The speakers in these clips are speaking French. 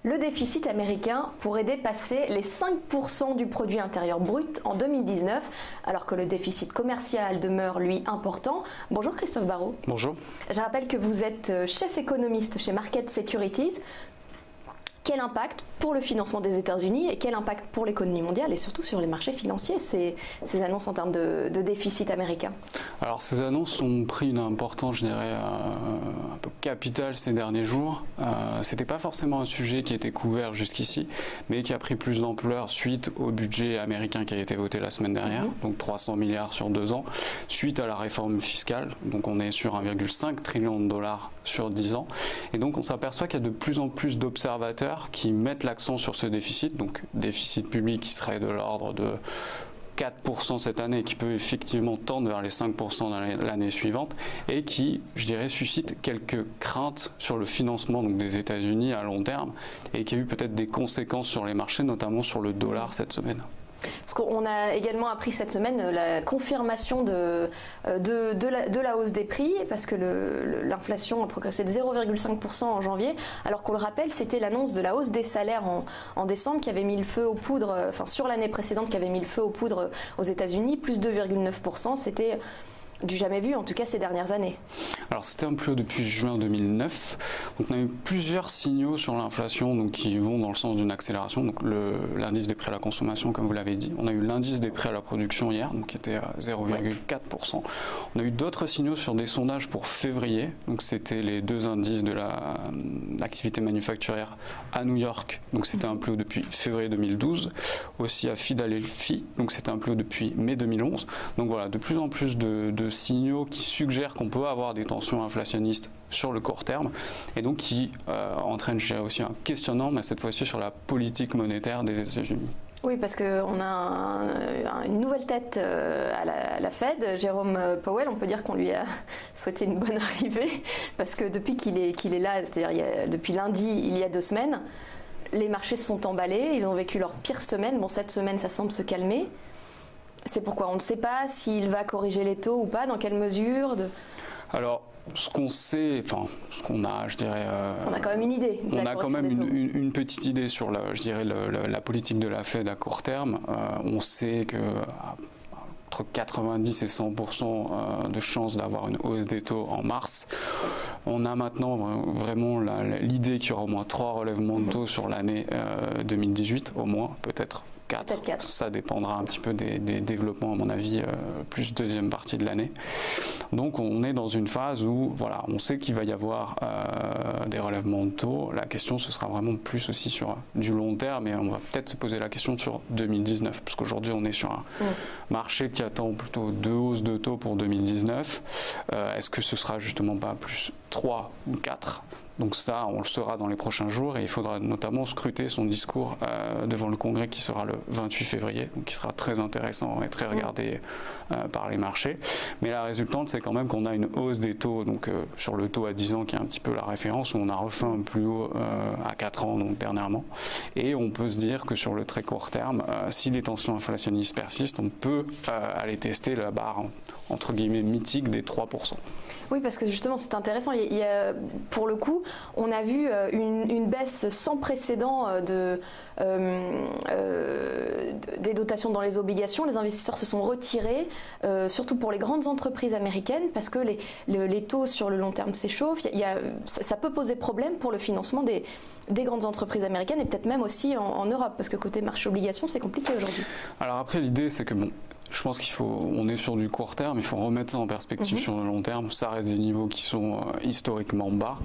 Le déficit américain pourrait dépasser les 5% du produit intérieur brut en 2019, alors que le déficit commercial demeure, lui, important. Bonjour Christophe Barrault. Bonjour. Je rappelle que vous êtes chef économiste chez Market Securities. Quel impact pour le financement des États-Unis et quel impact pour l'économie mondiale et surtout sur les marchés financiers, ces annonces en termes de déficit américain? Alors ces annonces ont pris une importance, je dirais, un peu capitale ces derniers jours. C'était pas forcément un sujet qui était couvert jusqu'ici, mais qui a pris plus d'ampleur suite au budget américain qui a été voté la semaine dernière, donc 300 milliards sur 2 ans, suite à la réforme fiscale. Donc on est sur 1,5 trillion de dollars sur 10 ans. Et donc on s'aperçoit qu'il y a de plus en plus d'observateurs qui mettent l'accent sur ce déficit, donc déficit public qui serait de l'ordre de 4% cette année, qui peut effectivement tendre vers les 5% dans l'année suivante, et qui, je dirais, suscite quelques craintes sur le financement donc, des États-Unis à long terme, et qui a eu peut-être des conséquences sur les marchés, notamment sur le dollar cette semaine. Parce qu'on a également appris cette semaine la confirmation de la hausse des prix, parce que l'inflation a progressé de 0,5% en janvier, alors qu'on le rappelle, c'était l'annonce de la hausse des salaires en décembre qui avait mis le feu aux poudres, enfin sur l'année précédente qui avait mis le feu aux poudres aux États-Unis, plus 2,9%, c'était du jamais vu, en tout cas ces dernières années. Alors c'était un plus haut depuis juin 2009. Donc on a eu plusieurs signaux sur l'inflation qui vont dans le sens d'une accélération. Donc l'indice des prix à la consommation, comme vous l'avez dit. On a eu l'indice des prix à la production hier, donc qui était à 0,4%. On a eu d'autres signaux sur des sondages pour février. Donc c'était les deux indices de l'activité manufacturière à New York. Donc c'était un plus haut depuis février 2012. Aussi à Philadelphie. Donc c'était un plus haut depuis mai 2011. Donc voilà, de plus en plus de signaux qui suggèrent qu'on peut avoir des tensions inflationnistes sur le court terme et donc qui entraînent aussi un questionnement, mais cette fois-ci sur la politique monétaire des États-Unis. Oui, parce qu'on a une nouvelle tête à la Fed, Jérôme Powell. On peut dire qu'on lui a souhaité une bonne arrivée parce que depuis qu'il est là, c'est-à-dire depuis lundi, il y a 2 semaines, les marchés se sont emballés, ils ont vécu leur pire semaine. Bon, cette semaine, ça semble se calmer. C'est pourquoi on ne sait pas s'il va corriger les taux ou pas, dans quelle mesure Alors, ce qu'on sait, enfin, ce qu'on a, je dirais... on a quand même une idée. On a quand même une petite idée sur, la politique de la Fed à court terme. On sait que entre 90 et 100% de chances d'avoir une hausse des taux en mars. On a maintenant vraiment l'idée qu'il y aura au moins 3 relèvements de taux sur l'année 2018, au moins, peut-être 4. Ça dépendra un petit peu des développements, à mon avis, plus deuxième partie de l'année. Donc on est dans une phase où voilà, on sait qu'il va y avoir des relèvements de taux. La question, ce sera vraiment plus aussi sur du long terme, et on va peut-être se poser la question sur 2019, parce qu'aujourd'hui on est sur un marché qui attend plutôt 2 hausses de taux pour 2019. Est-ce que ce sera justement pas plus 3 ou 4? Donc ça, on le saura dans les prochains jours, et il faudra notamment scruter son discours devant le Congrès qui sera le 28 février, donc qui sera très intéressant et très regardé par les marchés. Mais la résultante, c'est quand même qu'on a une hausse des taux, donc sur le taux à 10 ans qui est un petit peu la référence, où on a refait un plus haut à 4 ans, donc dernièrement. Et on peut se dire que sur le très court terme, si les tensions inflationnistes persistent, on peut aller tester la barre entre guillemets mythique des 3%. Oui, parce que justement, c'est intéressant. Il y a, pour le coup, on a vu une baisse sans précédent des dotations dans les obligations. Les investisseurs se sont retirés, surtout pour les grandes entreprises américaines, parce que les taux sur le long terme s'échauffent. Ça peut poser problème pour le financement des grandes entreprises américaines, et peut-être même aussi en Europe, parce que côté marché obligations, c'est compliqué aujourd'hui. Alors après, l'idée, c'est que je pense on est sur du court terme, il faut remettre ça en perspective sur le long terme. Ça reste des niveaux qui sont historiquement bas,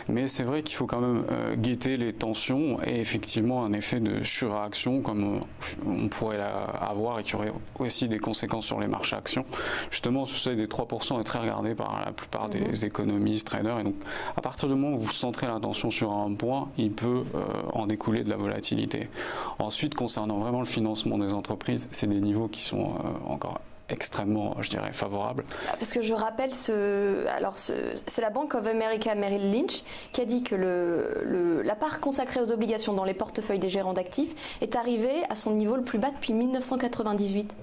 mais c'est vrai qu'il faut quand même guetter les tensions et effectivement un effet de surréaction comme on pourrait avoir, et qui aurait aussi des conséquences sur les marchés actions. Justement, ce seuil des 3% est très regardé par la plupart des économistes, traders, et donc à partir du moment où vous centrez l'attention sur un point, il peut en découler de la volatilité. Ensuite, concernant vraiment le financement des entreprises, c'est des niveaux qui sont encore extrêmement, je dirais, favorable. Parce que je rappelle, c'est la Bank of America Merrill Lynch qui a dit que la part consacrée aux obligations dans les portefeuilles des gérants d'actifs est arrivée à son niveau le plus bas depuis 1998.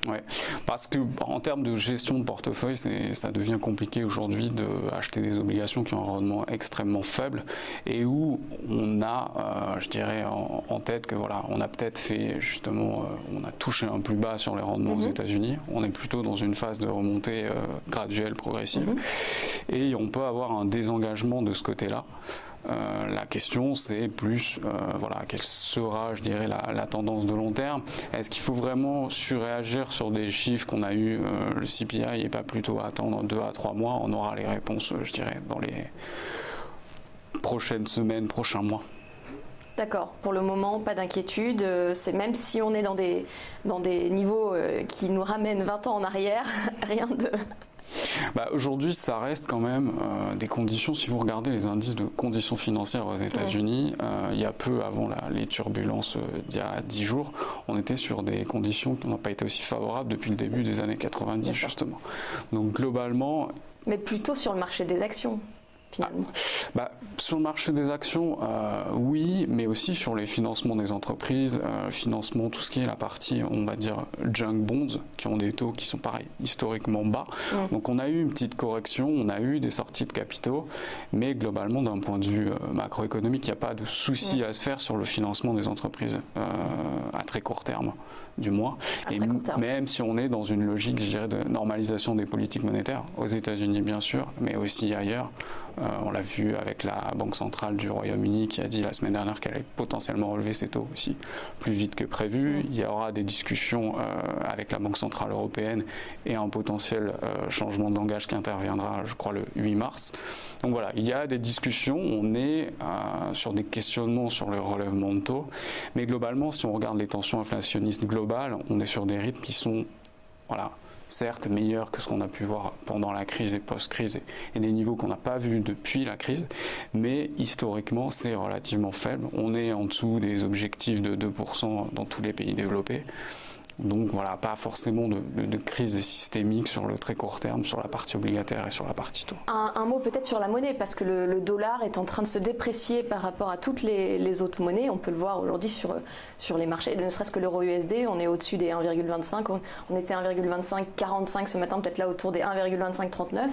Ouais, parce que en termes de gestion de portefeuille, ça devient compliqué aujourd'hui d'acheter des obligations qui ont un rendement extrêmement faible et où on a, je dirais, en tête que voilà, on a peut-être fait justement, on a touché un plus bas sur les rendements aux États-Unis. On est plutôt dans une phase de remontée graduelle, progressive, et on peut avoir un désengagement de ce côté-là. La question, c'est plus, voilà, quelle sera, je dirais, la tendance de long terme. Est-ce qu'il faut vraiment surréagir sur des chiffres qu'on a eu, le CPI, et pas plutôt attendre 2 à 3 mois? On aura les réponses, je dirais, dans les prochaines semaines, prochains mois. D'accord. Pour le moment, pas d'inquiétude. C'est même si on est dans des niveaux qui nous ramènent 20 ans en arrière, rien de... Aujourd'hui, ça reste quand même des conditions. Si vous regardez les indices de conditions financières aux États-Unis, il y a peu avant les turbulences d'il y a 10 jours, on était sur des conditions qui n'ont pas été aussi favorables depuis le début des années 90, justement. Donc globalement... Mais plutôt sur le marché des actions. Finalement. Sur le marché des actions, oui, mais aussi sur les financements des entreprises, financement, tout ce qui est la partie, on va dire, junk bonds, qui ont des taux qui sont pareils, historiquement bas. Donc on a eu une petite correction, on a eu des sorties de capitaux, mais globalement, d'un point de vue macroéconomique, il n'y a pas de souci à se faire sur le financement des entreprises à très court terme, du moins. Et même si on est dans une logique, je dirais, de normalisation des politiques monétaires, aux États-Unis bien sûr, mais aussi ailleurs. On l'a vu avec la Banque centrale du Royaume-Uni qui a dit la semaine dernière qu'elle allait potentiellement relever ses taux aussi plus vite que prévu. Il y aura des discussions avec la Banque centrale européenne et un potentiel changement de langage qui interviendra, je crois, le 8 mars. Donc voilà, il y a des discussions, on est sur des questionnements sur le relèvement de taux, mais globalement, si on regarde les tensions inflationnistes globales, on est sur des rythmes qui sont, voilà, certes meilleurs que ce qu'on a pu voir pendant la crise et post-crise et des niveaux qu'on n'a pas vus depuis la crise, mais historiquement c'est relativement faible. On est en dessous des objectifs de 2% dans tous les pays développés. Donc voilà, pas forcément de crise systémique sur le très court terme, sur la partie obligataire et sur la partie taux. Un mot peut-être sur la monnaie, parce que le dollar est en train de se déprécier par rapport à toutes les autres monnaies. On peut le voir aujourd'hui sur les marchés, ne serait-ce que l'euro USD, on est au-dessus des 1,25, on était 1,2545 ce matin, peut-être là autour des 1,2539.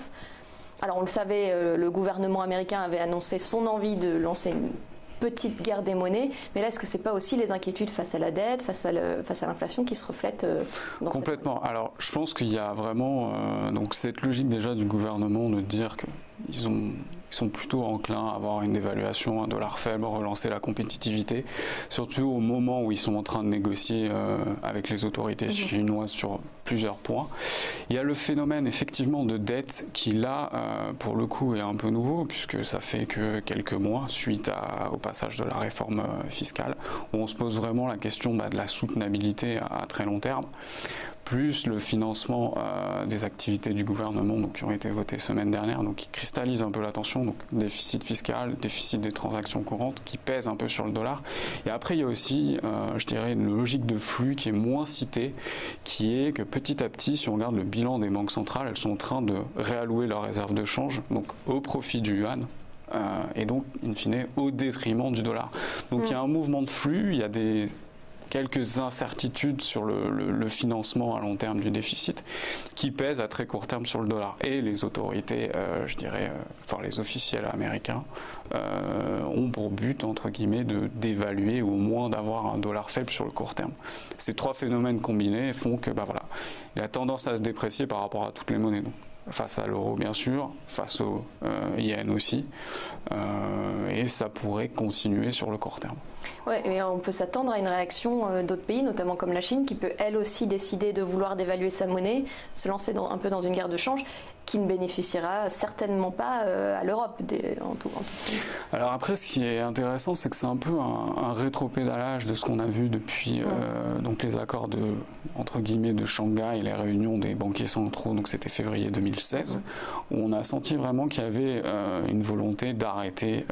Alors on le savait, le gouvernement américain avait annoncé son envie de lancer une petite guerre des monnaies, mais là est-ce que c'est pas aussi les inquiétudes face à la dette, face à l'inflation qui se reflètent dans complètement. Alors je pense qu'il y a vraiment donc cette logique déjà du gouvernement de dire qu'ils sont plutôt enclins à avoir une dévaluation, un dollar faible, relancer la compétitivité, surtout au moment où ils sont en train de négocier avec les autorités chinoises sur plusieurs points. Il y a le phénomène effectivement de dette qui là, pour le coup, est un peu nouveau, puisque ça fait que quelques mois, suite au passage de la réforme fiscale, où on se pose vraiment la question de la soutenabilité à très long terme, plus le financement des activités du gouvernement donc, qui ont été votées semaine dernière, donc qui cristallise un peu l'attention, donc déficit fiscal, déficit des transactions courantes, qui pèse un peu sur le dollar. Et après, il y a aussi, je dirais, une logique de flux qui est moins citée, qui est que petit à petit, si on regarde le bilan des banques centrales, elles sont en train de réallouer leurs réserves de change, donc au profit du yuan, et donc, in fine, au détriment du dollar. Donc il y a un mouvement de flux, il y a quelques incertitudes sur le financement à long terme du déficit qui pèsent à très court terme sur le dollar. Et les autorités, je dirais, enfin les officiels américains, ont pour but, entre guillemets, d'évaluer ou au moins d'avoir un dollar faible sur le court terme. Ces trois phénomènes combinés font que voilà, il a tendance à se déprécier par rapport à toutes les monnaies. Donc, face à l'euro bien sûr, face au yen aussi, et ça pourrait continuer sur le court terme. Oui, mais on peut s'attendre à une réaction d'autres pays, notamment comme la Chine, qui peut elle aussi décider de vouloir dévaluer sa monnaie, se lancer un peu dans une guerre de change, qui ne bénéficiera certainement pas à l'Europe en tout. Alors après, ce qui est intéressant, c'est que c'est un peu un rétropédalage de ce qu'on a vu depuis donc les accords entre guillemets de Shanghai et les réunions des banquiers centraux, donc c'était février 2016, où on a senti vraiment qu'il y avait une volonté d'arrêter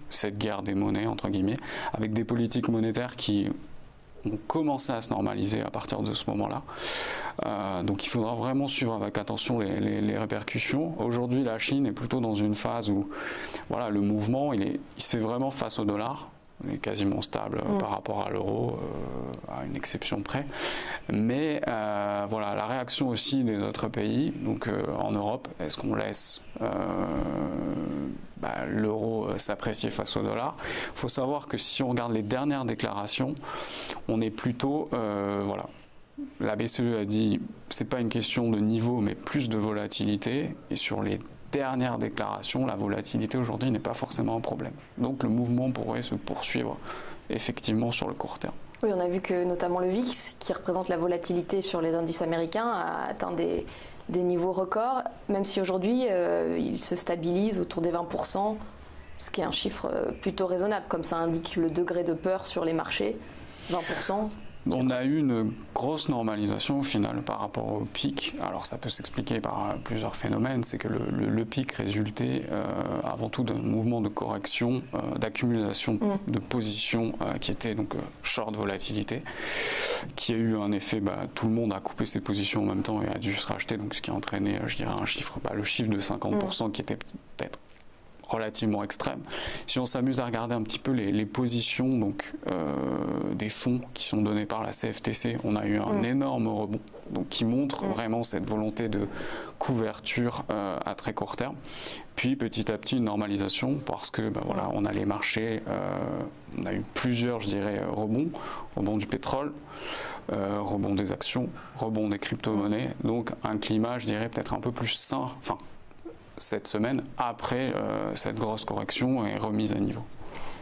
cette guerre des monnaies, entre guillemets, avec des politiques monétaires qui ont commencé à se normaliser à partir de ce moment-là. Donc il faudra vraiment suivre avec attention les répercussions. Aujourd'hui, la Chine est plutôt dans une phase où voilà, le mouvement, il se fait vraiment face au dollar. On est quasiment stable par rapport à l'euro, à une exception près. Mais voilà, la réaction aussi des autres pays, donc en Europe, est-ce qu'on laisse l'euro s'apprécier face au dollar? Il faut savoir que si on regarde les dernières déclarations, on est plutôt, voilà, la BCE a dit c'est pas une question de niveau mais plus de volatilité, et sur les dernières déclarations, la volatilité aujourd'hui n'est pas forcément un problème. Donc le mouvement pourrait se poursuivre effectivement sur le court terme. Oui, on a vu que notamment le VIX, qui représente la volatilité sur les indices américains, a atteint des niveaux records, même si aujourd'hui il se stabilise autour des 20%, ce qui est un chiffre plutôt raisonnable, comme ça indique le degré de peur sur les marchés, 20%. On a eu une grosse normalisation au final par rapport au pic. Alors ça peut s'expliquer par plusieurs phénomènes. C'est que le pic résultait avant tout d'un mouvement de correction, d'accumulation de positions qui étaient donc short volatilité, qui a eu un effet, tout le monde a coupé ses positions en même temps et a dû se racheter, donc ce qui a entraîné, je dirais, un chiffre, le chiffre de 50% qui était peut-être relativement extrême. Si on s'amuse à regarder un petit peu les positions donc, des fonds qui sont donnés par la CFTC, on a eu un énorme rebond, donc qui montre vraiment cette volonté de couverture à très court terme. Puis petit à petit une normalisation parce que voilà, on a les marchés, on a eu plusieurs, je dirais, rebonds, rebond du pétrole, rebond des actions, rebond des crypto-monnaies, donc un climat, je dirais, peut-être un peu plus sain, cette semaine, après cette grosse correction et remise à niveau.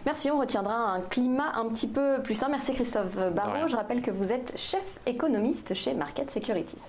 Merci, on retiendra un climat un petit peu plus sain. Merci Christophe Barraud. Je rappelle que vous êtes chef économiste chez Market Securities.